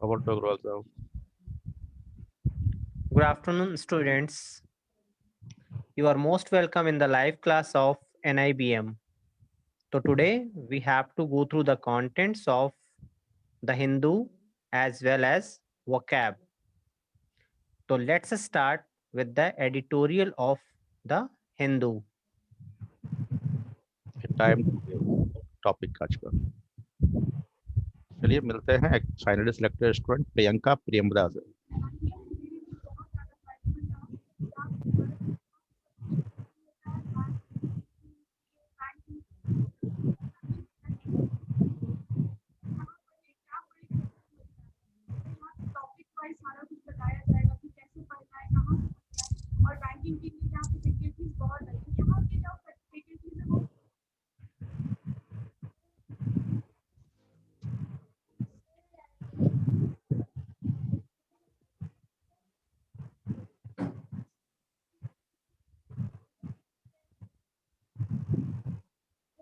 About to grow also. Good afternoon, students. You are most welcome in the live class of NIBM. So today we have to go through the contents of the Hindu as well as vocab. So let's start with the editorial of the Hindu. Time topic आज का। चलिए मिलते हैं एक finally selected student Priyanka Priyamda से।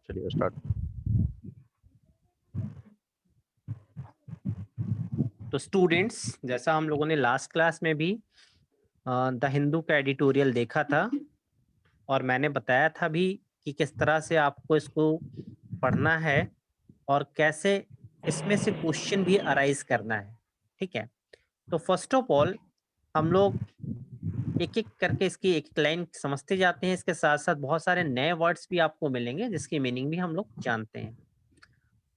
चलिए start. तो students, जैसा हम लोगों ने लास्ट क्लास में भी द हिंदू का एडिटोरियल देखा था और मैंने बताया था भी कि किस तरह से आपको इसको पढ़ना है और कैसे इसमें से क्वेश्चन भी अराइज करना है। ठीक है, तो फर्स्ट ऑफ ऑल हम लोग एक एक करके इसकी एक लाइन समझते जाते हैं। इसके साथ साथ बहुत सारे नए वर्ड्स भी आपको मिलेंगे जिसकी मीनिंग भी हम लोग जानते हैं।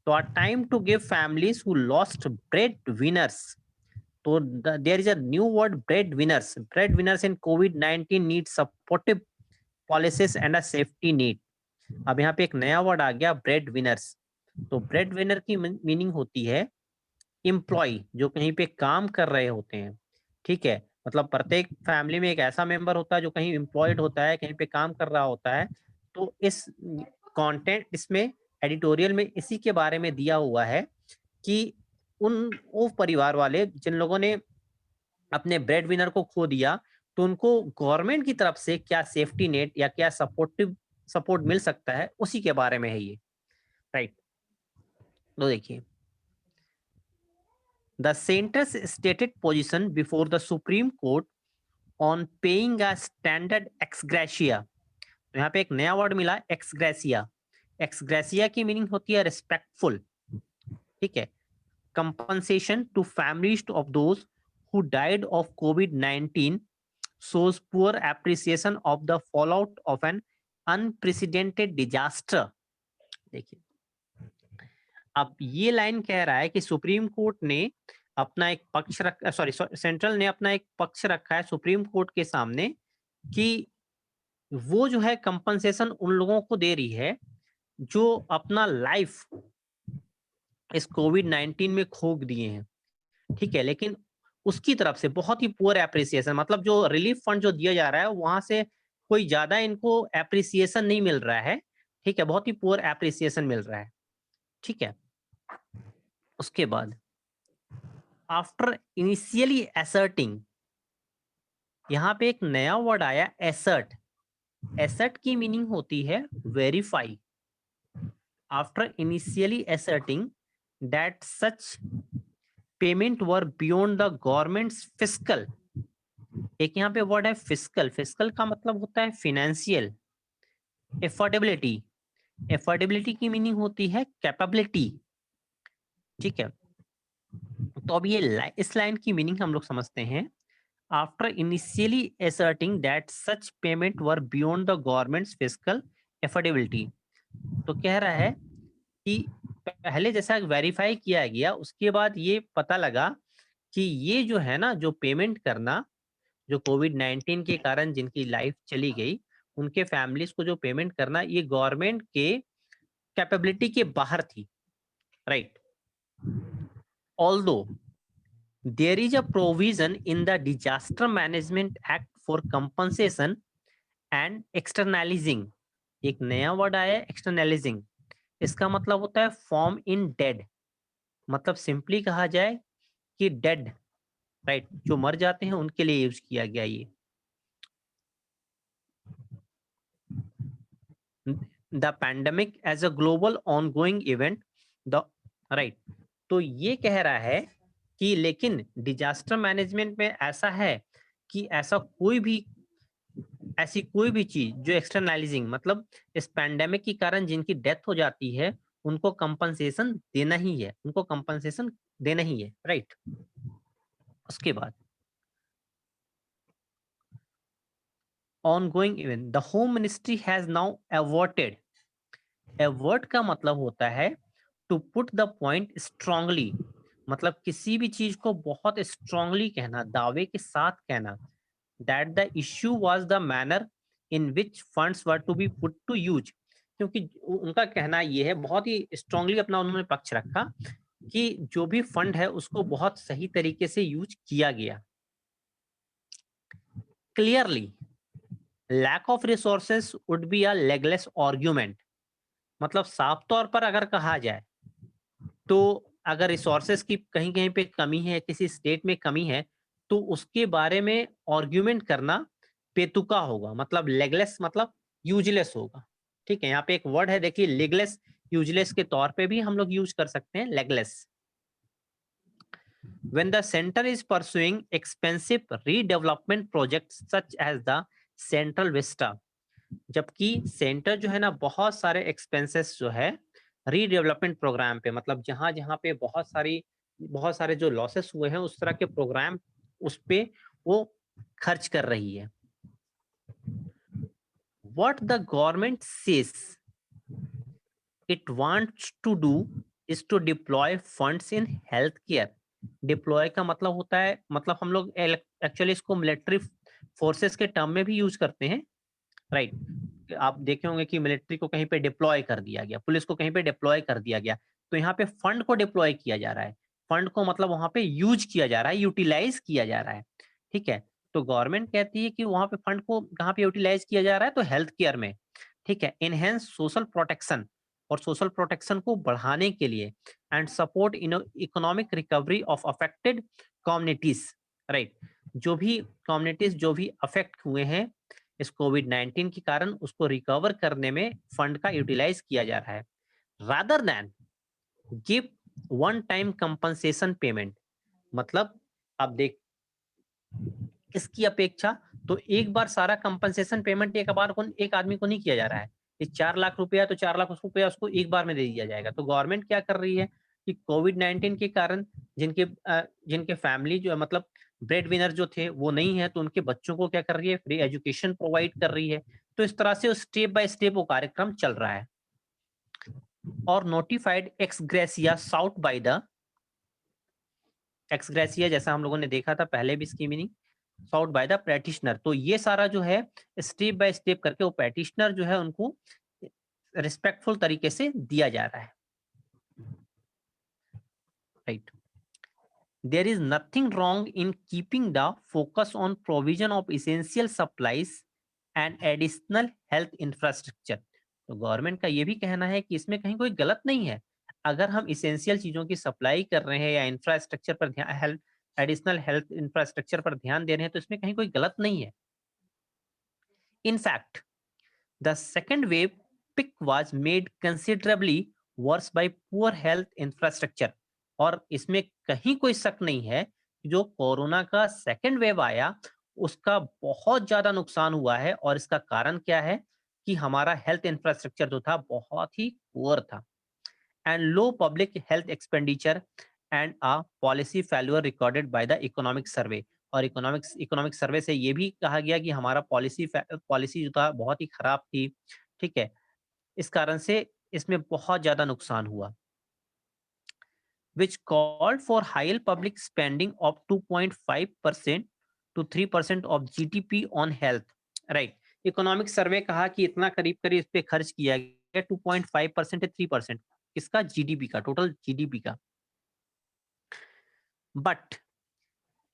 तो a time to give families who lost breadwinners. तो there is a new word, breadwinners. Breadwinners in कोविड-19 need supportive policies and a safety need. अब यहाँ पे एक नया वर्ड आ गया, ब्रेड विनर्स। तो ब्रेड विनर की मीनिंग होती है एम्प्लॉय, जो कहीं पे काम कर रहे होते हैं। ठीक है, मतलब प्रत्येक फैमिली में एक ऐसा मेंबर होता है जो कहीं एम्प्लॉयड होता है, कहीं पे काम कर रहा होता है। तो इस कंटेंट इसमें एडिटोरियल में इसी के बारे में दिया हुआ है कि वो परिवार वाले जिन लोगों ने अपने ब्रेड विनर को खो दिया, तो उनको गवर्नमेंट की तरफ से क्या सेफ्टी नेट या क्या सपोर्ट मिल सकता है, उसी के बारे में है ये। राइट, तो देखिए, the center's stated position before the Supreme Court on paying a standard ex gratia। तो यहाँ पे एक नया वर्ड मिला, एक्स ग्रेसिया। एक्स ग्रेसिया की मीनिंग होती है रिस्पेक्टफुल। ठीक है, compensation to families of those who died of कोविड-19 shows poor appreciation of the fallout of an unprecedented disaster। देखिए, अब ये लाइन कह रहा है कि सुप्रीम कोर्ट ने अपना एक पक्ष रखा, सॉरी सेंट्रल ने अपना एक पक्ष रखा है सुप्रीम कोर्ट के सामने कि वो जो है कंपनसेशन उन लोगों को दे रही है जो अपना लाइफ इस कोविड-19 में खो दिए हैं। ठीक है, लेकिन उसकी तरफ से बहुत ही पुअर एप्रिसिएशन, मतलब जो रिलीफ फंड जो दिया जा रहा है वहां से कोई ज्यादा इनको एप्रिसिएशन नहीं मिल रहा है। ठीक है, बहुत ही पुअर एप्रिसिएशन मिल रहा है। ठीक है, उसके बाद आफ्टर इनिशियली असर्टिंग, यहाँ पे एक नया वर्ड आया, एसर्ट। एसर्ट की मीनिंग होती है verify. After initially asserting that such payment were beyond the governments fiscal. एक यहाँ पे वर्ड है फिस्कल। फिस्कल का मतलब होता है फिनेंशियल। एफोर्डेबिलिटी, एफोर्डेबिलिटी की मीनिंग होती है कैपेबिलिटी। ठीक है, तो अब ये इस लाइन की मीनिंग हम लोग समझते हैं। After initially asserting that such payment were beyond the government's fiscal affordability। तो कह रहा है कि पहले जैसा वेरीफाई किया गया, उसके बाद ये पता लगा कि ये जो है ना, जो पेमेंट करना, जो कोविड-19 के कारण जिनकी लाइफ चली गई, उनके फैमिलीज को जो पेमेंट करना, ये गवर्नमेंट के कैपेबिलिटी के बाहर थी। Right, although there is a provision in the Disaster Management Act for compensation and externalizing। एक नया वर्ड आया है, एक्सटर्नलाइजिंग। इसका मतलब होता है फॉर्म इन डेड। मतलब सिंपली कहा जाए कि डेड, राइट, जो मर जाते हैं उनके लिए यूज किया गया ये। The pandemic as a global ongoing event, the, right. तो ये कह रहा है कि लेकिन डिजास्टर मैनेजमेंट में ऐसा है कि ऐसी कोई भी चीज जो एक्सटर्नलाइजिंग मतलब इस पैंडेमिक के कारण जिनकी डेथ हो जाती है उनको कंपनसेशन देना ही है, उनको कंपनसेशन देना ही है, राइट। उसके बाद ongoing event, the home ministry has now averted, avert का मतलब होता है to put the point strongly, मतलब किसी भी चीज को बहुत स्ट्रांगली कहना, दावे के साथ कहना, that the issue was the manner in which funds were to be put to use, क्योंकि उनका कहना ये है, बहुत ही स्ट्रांगली अपना उन्होंने पक्ष रखा कि जो भी फंड है उसको बहुत सही तरीके से यूज किया गया। Clearly lack of resources would be a legless argument, मतलब साफ तौर पर अगर कहा जाए तो अगर रिसोर्सेस की कहीं कहीं पे कमी है, किसी स्टेट में कमी है, तो उसके बारे में आर्ग्यूमेंट करना पेतुका होगा, मतलब लेगलेस मतलब यूजलेस होगा। ठीक है, यहाँ पे एक वर्ड है देखिए, लेगलेस, यूजलेस के तौर पे भी हम लोग यूज कर सकते हैं legless. When the center is pursuing expensive redevelopment projects such as the Central Vista, जबकि सेंटर जो है ना बहुत सारे एक्सपेंसेस जो है रीडेवलपमेंट प्रोग्राम पे, मतलब जहां जहां पे बहुत सारे जो लॉसेस हुए हैं उस तरह के प्रोग्राम उस पे वो खर्च कर रही है। What the government says it wants to do is to deploy funds in healthcare. Deploy का मतलब होता है, मतलब हम लोग एक्चुअली इसको मिलिट्री फोर्सेस के टर्म में भी यूज करते हैं, राइट। आप देखे होंगे कि मिलिट्री को कहीं पे डिप्लॉय कर दिया गया, पुलिस को कहीं पे डिप्लॉय कर दिया गया, तो यहाँ पे फंड को डिप्लॉय किया जा रहा है, फंड को मतलब वहां पे यूज किया जा रहा है, यूटिलाइज किया जा रहा है। ठीक है, तो गवर्नमेंट कहती है कि वहां पे फंड को कहाँ पे यूटिलाइज किया जा रहा है, तो हेल्थ केयर में। ठीक है, एनहेंस सोशल प्रोटेक्शन, और सोशल प्रोटेक्शन को बढ़ाने के लिए, and support economic recovery of affected communities, right. जो भी कम्युनिटीज जो भी अफेक्ट हुए हैं इस कोविड-19 के कारण, उसको रिकवर करने में फंड का यूटिलाइज किया जा रहा है, rather than give one time compensation payment. मतलब आप देख इसकी अपेक्षा तो एक बार सारा कंपनसेशन पेमेंट एक आदमी को नहीं किया जा रहा है। ये 4 लाख रुपया तो 4 लाख रुपया उसको एक बार में दे दिया जाएगा। तो गवर्नमेंट क्या कर रही है कि कोविड-19 के कारण जिनके फैमिली जो है मतलब ब्रेड विनर जो थे वो नहीं है, तो उनके बच्चों को क्या कर रही है, फ्री एजुकेशन प्रोवाइड कर रही है। तो इस तरह से स्टेप बाय स्टेप वो कार्यक्रम चल रहा है। और notified ex gratia sought by the ex gratia, जैसा हम लोगों ने देखा था पहले भी इसकी meaning sought by the practitioner. तो ये सारा जो है स्टेप बाय स्टेप करके वो प्रैक्टिशनर जो है उनको रिस्पेक्टफुल तरीके से दिया जा रहा है, right. There is nothing wrong in keeping the focus on provision of essential supplies and additional health infrastructure. तो गवर्नमेंट का ये भी कहना है कि इसमें कहीं कोई गलत नहीं है, अगर हम इसेंशियल चीजों की सप्लाई कर रहे हैं या इंफ्रास्ट्रक्चर पर ध्यान, एडिशनल हेल्थ इंफ्रास्ट्रक्चर पर ध्यान दे रहे हैं, तो इसमें कहीं कोई गलत नहीं है। In fact, the second wave peak was made considerably worse by poor health infrastructure। और इसमें कहीं कोई शक नहीं है कि जो कोरोना का सेकेंड वेव आया उसका बहुत ज्यादा नुकसान हुआ है, और इसका कारण क्या है कि हमारा हेल्थ इंफ्रास्ट्रक्चर जो था बहुत ही पुअर था, and low public health expenditure and a policy failure recorded by the economic survey. और इकोनॉमिक सर्वे से ये भी कहा गया कि हमारा पॉलिसी जो था बहुत ही खराब थी। ठीक है, इस कारण से इसमें बहुत ज्यादा नुकसान हुआ, which called for higher public spending of 2.5% to 3% of GDP on health, right। Economic survey कहा कि इतना करीब करीब इस पे खर्च किया गया 2.5% या 3%, किसका, जीडीपी का, टोटल जीडीपी का। But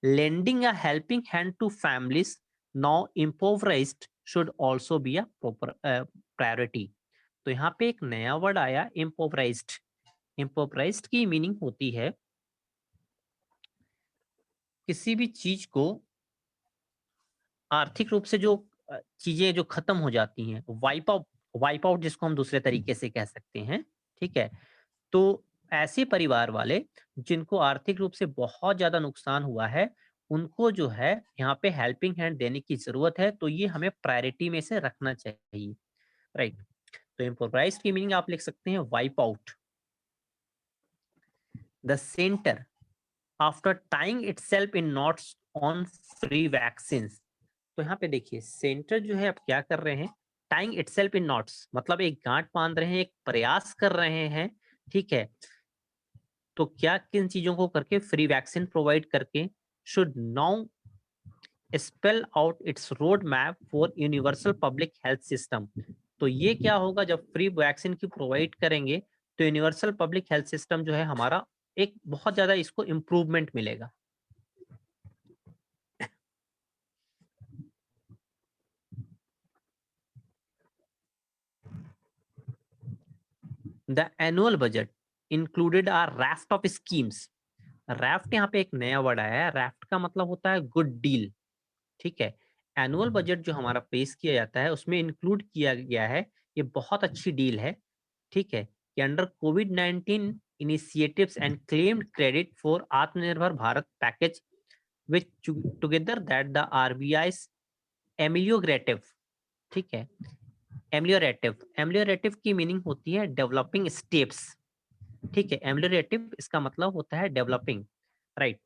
lending a helping hand to families now impoverished should also be a proper priority। तो यहाँ पे एक नया वर्ड आया, impoverished। impoverished की मीनिंग होती है किसी भी चीज को आर्थिक रूप से जो चीजें जो खत्म हो जाती हैं, वाइप आउट जिसको हम दूसरे तरीके से कह सकते हैं। ठीक है, तो ऐसे परिवार वाले जिनको आर्थिक रूप से बहुत ज्यादा नुकसान हुआ है, उनको जो है यहाँ पे हेल्पिंग हैंड देने की जरूरत है, तो ये हमें प्रायोरिटी में से रखना चाहिए, राइट। तो इम्प्रोवाइज्ड की मीनिंग आप लिख सकते हैं wipe out the centre after tying itself in knots on free vaccine. तो यहाँ पे देखिए सेंटर जो है अब क्या कर रहे हैं, टाइंग इटसेल्फ इन नॉट्स मतलब एक गांठ बांध रहे हैं, एक प्रयास कर रहे हैं, ठीक है। तो क्या किन चीजों को करके, फ्री वैक्सीन प्रोवाइड करके, should now spell out it's road map for universal public health system. तो ये क्या होगा, जब फ्री वैक्सीन की प्रोवाइड करेंगे तो यूनिवर्सल पब्लिक हेल्थ सिस्टम जो है हमारा एक बहुत ज्यादा इसको इम्प्रूवमेंट मिलेगा। The annual budget included are raft of schemes. Raft यहाँ पे एक नया वर्ड आया है, राफ्ट का मतलब होता है गुड डील, ठीक है। एनुअल बजट जो हमारा पेश किया जाता है उसमें इंक्लूड किया गया है, ये बहुत अच्छी डील है, ठीक है, कि under covid initiatives and claimed credit for आत्मनिर्भर Bharat package which together that the RBI's ameliorative, ठीक है, एमलियोरेटिव की मीनिंग होती है डेवलपिंग स्टेप्स, ठीक है। एमलियोरेटिव इसका मतलब होता है डेवलपिंग, राइट।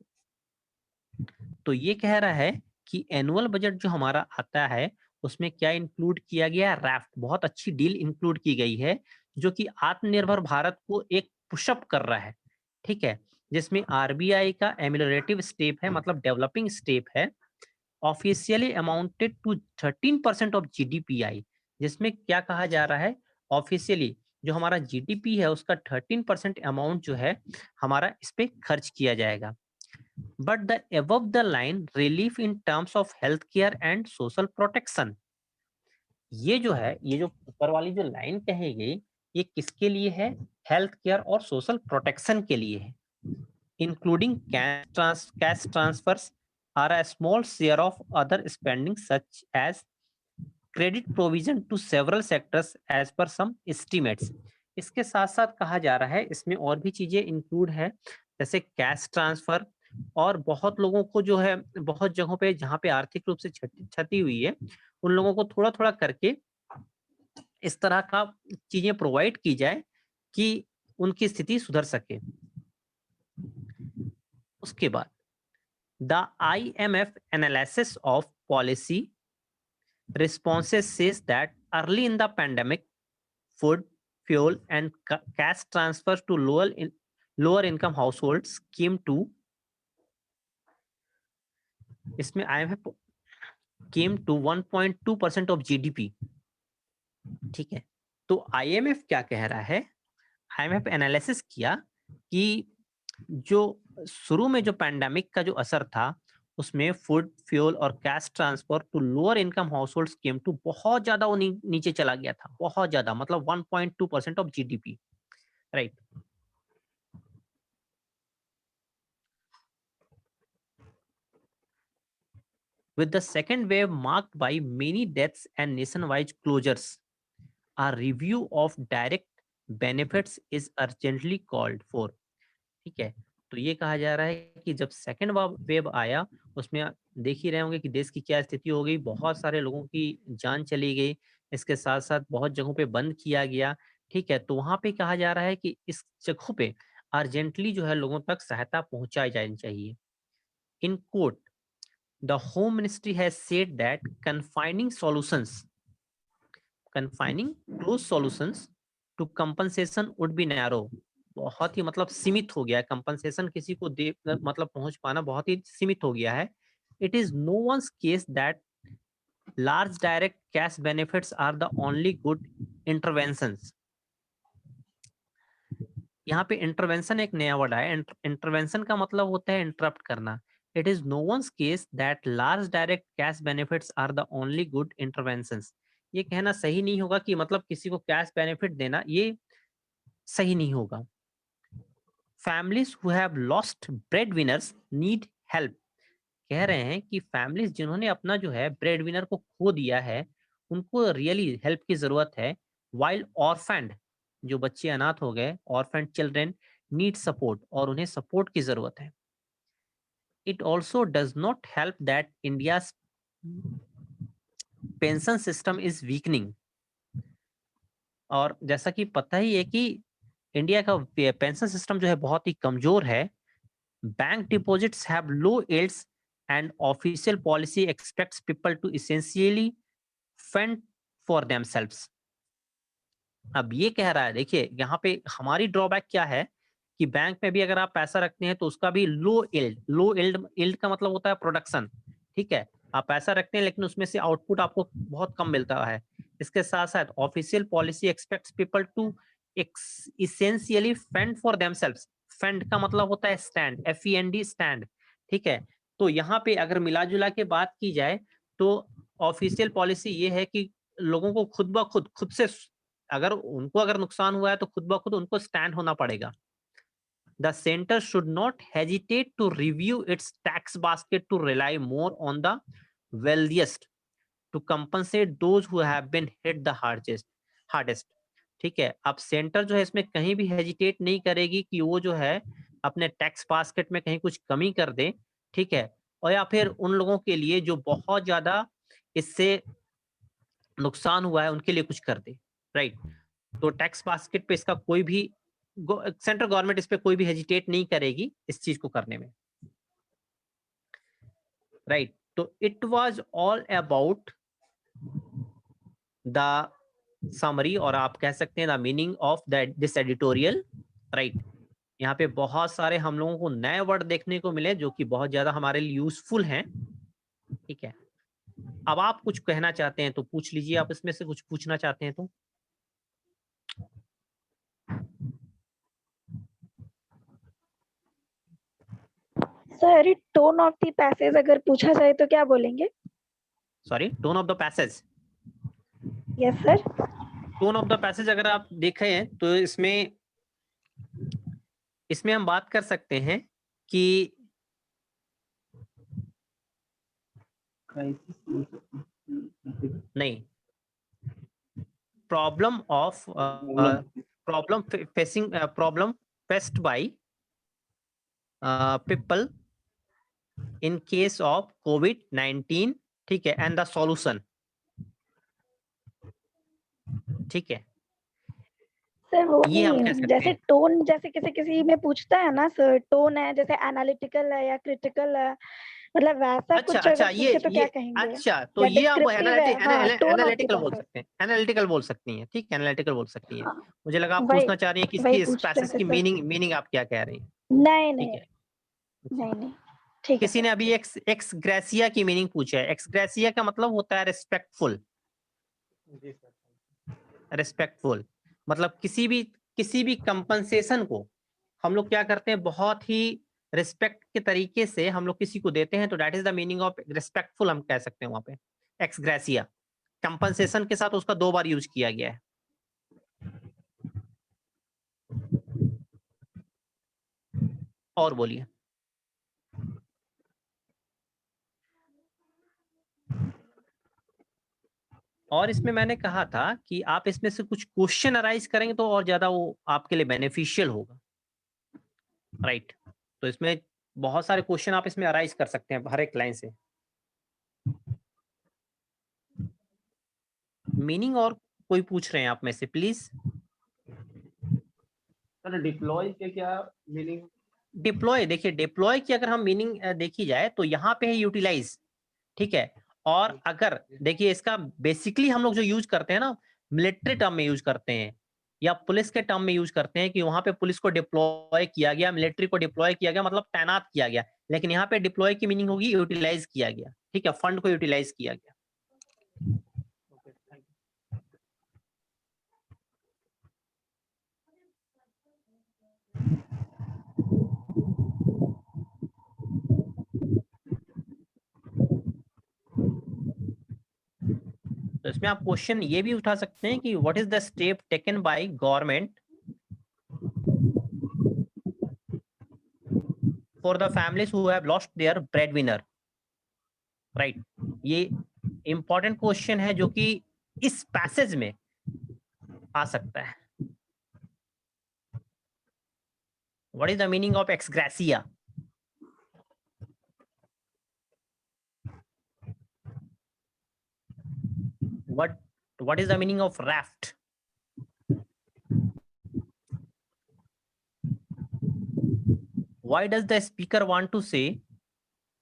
तो ये कह रहा है कि एनुअल बजट जो हमारा आता है उसमें क्या इंक्लूड किया गया, राफ्ट, बहुत अच्छी डील इंक्लूड की गई है जो कि आत्मनिर्भर भारत को एक पुशअप कर रहा है, ठीक है, जिसमें आरबीआई का एमिलोरेटिव स्टेप है, मतलब डेवलपिंग स्टेप है, officially amounted to 13% of GDP, जिसमें क्या कहा जा रहा है, ऑफिशियली जो हमारा जीडीपी है उसका 13% अमाउंट जो है हमारा इस पे खर्च किया जाएगा। But the above the line relief in terms of healthcare and social protection, ये जो है, ये जो ऊपर वाली जो लाइन कही गई, ये किसके लिए है, हेल्थ केयर और सोशल प्रोटेक्शन के लिए है। Including cash transfers are a small share of other spending such as credit provision to several sectors as per some estimates. इसके साथ साथ कहा जा रहा है इसमें और भी चीजें इंक्लूड है, जैसे कैश ट्रांसफर, और बहुत लोगों को जो है, बहुत जगहों पे जहाँ पे आर्थिक रूप से क्षति हुई है उन लोगों को थोड़ा थोड़ा करके इस तरह का चीजें प्रोवाइड की जाए कि उनकी स्थिति सुधर सके। उसके बाद the IMF analysis of policy responses says that early in the pandemic, food, fuel, and cash transfers to lower income households came to, इसमें IMF came to 1.2% of GDP, ठीक है। तो IMF क्या कह रहा है, IMF एनालिसिस किया कि जो शुरू में जो पैंडेमिक का जो असर था उसमें फूड, फ्यूल और cash transfer to lower income households came to बहुत ज्यादा वो नीचे चला गया था, बहुत ज्यादा, मतलब 1.2% of GDP, right. With the second wave marked by many deaths and nationwide closures, a review of direct benefits is urgently called for, ठीक है। तो ये कहा जा रहा है कि जब सेकेंड वेव आया उसमें देख ही रहे होंगे कि देश की क्या स्थिति हो गई, बहुत सारे लोगों की जान चली गई, इसके साथ साथ बहुत जगहों पे बंद किया गया, ठीक है। तो वहां पे कहा जा रहा है कि इस जगहों पे अर्जेंटली जो है लोगों तक सहायता पहुंचाई जानी चाहिए। In court the home ministry has said that confining close solutions to compensation would be narrow, बहुत ही मतलब सीमित हो गया है, कंपनसेशन किसी को दे मतलब पहुंच पाना बहुत ही सीमित हो गया है। It is no one's case that large direct cash benefits are the only good interventions. यहाँ पे इंटरवेंशन एक नया वर्ड है, इंटरवेंशन का मतलब होता है इंटरप्ट करना। It is no one's case that large direct cash benefits are the only good interventions. ये कहना सही नहीं होगा कि मतलब किसी को कैश बेनिफिट देना ये सही नहीं होगा। Families who have lost bread winners need help, कह रहे हैं कि फैमिलीज जिन्होंने अपना जो है ब्रेड विनर को खो दिया है उनको रियली हेल्प की जरूरत है। वाइल ऑर्फेंड, जो बच्चे अनाथ हो गए, ऑर्फेंड चिल्ड्रेन नीड सपोर्ट, और उन्हें सपोर्ट की जरूरत है. It also does not help that India pension system is weakening. और जैसा कि पता ही है कि इंडिया का पेंशन सिस्टम जो है बहुत ही कमजोर है. Bank deposits have low yields and official policy expects people to essentially fund for themselves. अब ये कह रहा है, देखिए यहाँ पे हमारी ड्रॉबैक क्या है कि बैंक में भी अगर आप पैसा रखते हैं तो उसका भी लो यील्ड का मतलब होता है प्रोडक्शन. ठीक है, आप पैसा रखते हैं लेकिन उसमें से आउटपुट आपको बहुत कम मिलता है. इसके साथ साथ official policy expects people to essentially fund for themselves. Fund का मतलब होता है स्टैंड, FEND स्टैंड. ठीक है, तो यहाँ पे अगर मिला जुला के बात की जाए तो ऑफिशियल पॉलिसी ये है कि लोगों को खुद ब खुद से अगर नुकसान हुआ है तो खुद ब खुद उनको स्टैंड होना पड़ेगा. The center should not hesitate to review its tax basket to rely more on the wealthiest to compensate those who have been hit the hardest. ठीक है, अब सेंटर जो है इसमें कहीं भी हेजिटेट नहीं करेगी कि वो जो है अपने टैक्स बास्केट में कहीं कुछ कमी कर दे. ठीक है, और या फिर उन लोगों के लिए जो बहुत ज्यादा इससे नुकसान हुआ है उनके लिए कुछ कर दे. राइट, तो टैक्स बास्केट पे इसका कोई भी सेंट्रल गवर्नमेंट इस पे कोई भी हेजिटेट नहीं करेगी इस चीज को करने में. राइट, तो it was all about the summary, और आप कह सकते हैं the meaning of this editorial. Right, यहाँ पे बहुत सारे हम लोगों को नए वर्ड देखने को मिले जो कि बहुत ज्यादा हमारे लिए यूजफुल हैं. ठीक है, अब आप कुछ कहना चाहते हैं तो पूछ लीजिए, आप इसमें से कुछ पूछना चाहते हैं तो. Sir tone of the passage अगर पूछा जाए तो क्या बोलेंगे? Sorry, tone of the passage. Yes sir. Tone of the passage अगर आप देखें तो इसमें हम बात कर सकते हैं कि नहीं, problem faced by people in case of COVID-19. ठीक है, एंड द सॉल्यूशन. ठीक है, सर वो ये हम कह नहीं, सकते जैसे हैं. टोन जैसे किसी किसी में पूछता है ना सर, टोन है जैसे एनालिटिकल है या क्रिटिकल है, मतलब वैसा अच्छा कुछ अच्छा, अगर पूछे तो ये क्या कहेंगे? अच्छा, तो या ये आप डिस्क्रिप्टिव है? हाँ, टोन ऑफ द एनालिटिकल बोल पैसेज. सकते हैं, एनालिटिकल बोल सकती हैं. ठीक है, एनालिटिकल बोल सकती हैं. हाँ, मुझे लगा आप वही पूछना चाह रही हैं कि वही इसकी इस पूछ रहे पैसेज थे की सर. मीनिंग आप क्या कह रही हैं. नहीं ठीक नहीं है, अच्छा. नहीं नहीं, ठीक है किसी ने सर. अभी एक्स ग्रेसिया की मीनिंग पूछा है. एक्स ग्रेसिया का मतलब होता है रिस्पेक्टफुल. रिस्पेक्टफुल मतलब किसी भी कंपनसेशन को हम लोग क्या करते हैं, बहुत ही रिस्पेक्ट के तरीके से हम लोग किसी को देते हैं, तो that is the meaning of respectful. हम कह सकते हैं वहां पे एक्स ग्रेसिया. कंपनसेशन के साथ उसका 2 बार यूज किया गया है. और बोलिए. और इसमें मैंने कहा था कि आप इसमें से कुछ क्वेश्चन अराइज करेंगे तो और ज्यादा वो आपके लिए बेनिफिशियल होगा. राइट, तो इसमें बहुत सारे क्वेश्चन आप इसमें अराइज कर सकते हैं हर एक लाइन से. मीनिंग और कोई पूछ रहे हैं आप में से, प्लीज. सर डिप्लॉय के क्या मीनिंग? डिप्लॉय, देखिए डिप्लॉय की अगर हम मीनिंग देखी जाए तो यहाँ पे है यूटिलाइज. ठीक है, और अगर देखिए इसका बेसिकली हम लोग जो यूज करते हैं ना, मिलिट्री टर्म में यूज करते हैं या पुलिस के टर्म में यूज करते हैं कि वहां पे पुलिस को डिप्लॉय किया गया, मिलिट्री को डिप्लॉय किया गया, मतलब तैनात किया गया. लेकिन यहाँ पे डिप्लॉय की मीनिंग होगी यूटिलाइज किया गया. ठीक है, फंड को यूटिलाइज किया गया. तो इसमें आप क्वेश्चन ये भी उठा सकते हैं कि what is the step taken by government for the families who have lost their breadwinner. Right, ये इंपॉर्टेंट क्वेश्चन है जो कि इस पैसेज में आ सकता है. What is the meaning of ex gratia? What is the meaning of raft? Why does the speaker want to say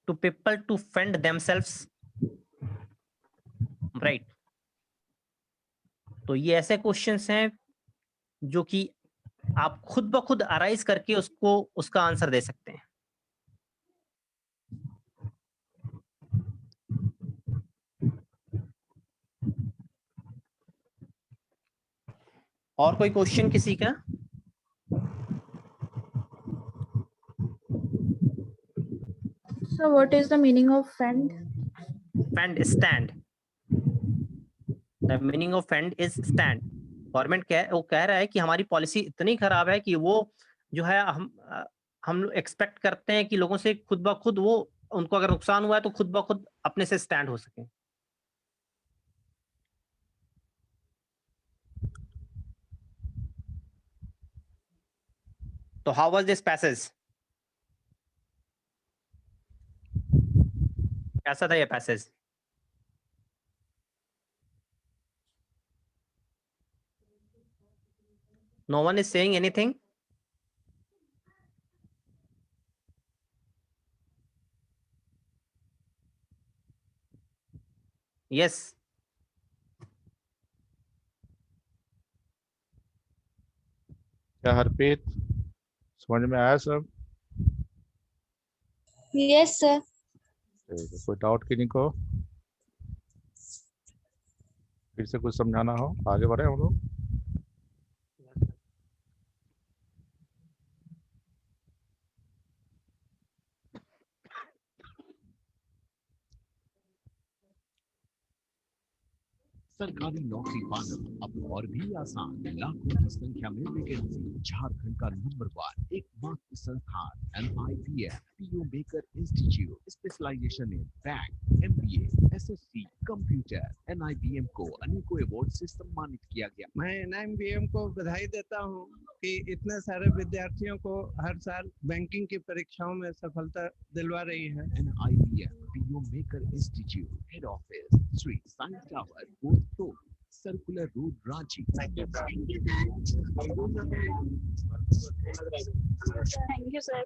to people to fend themselves? Right. तो ये ऐसे क्वेश्चंस हैं जो कि आप खुद ब खुद अराइज करके उसको उसका आंसर दे सकते हैं. और कोई क्वेश्चन किसी का? So what is the meaning of fend? Fend, stand. The meaning of fend is stand. Government वो कह रहा है कि हमारी पॉलिसी इतनी खराब है कि वो जो है हम एक्सपेक्ट करते हैं कि लोगों से खुद ब खुद वो उनको अगर नुकसान हुआ है तो खुद ब खुद अपने से स्टैंड हो सके. तो हाउ वाज दिस पैसेज? कैसा था ये passage? No one is saying anything. Yes. क्या हरप्रीत समझ में आया सब? Yes, sir. कोई डाउट किन्हीं को? फिर से कुछ समझाना हो आगे बढ़े हम लोग. सरकारी नौकरी पाना अब और भी आसान. लाखों की संख्या में वैकेंसी. झारखंड का नंबर 1 एकमात्र संस्थान NIBM PO Baker Institute. Specialization in bank, MBA, SSC, computer. NIBM को अनेकों अवार्ड से सम्मानित किया गया. मैं NIBM को बधाई देता हूं कि इतने सारे विद्यार्थियों को हर साल बैंकिंग की परीक्षाओं में सफलता दिलवा रही है. NIBM PO Baker Institute, head office Shri Sai tower, 4th floor, Circular Road, Ranchi. Thank you, sir.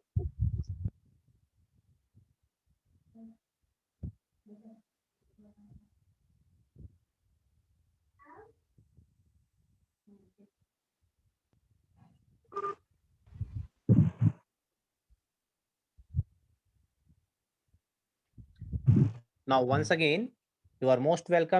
Now once again, you are most welcome.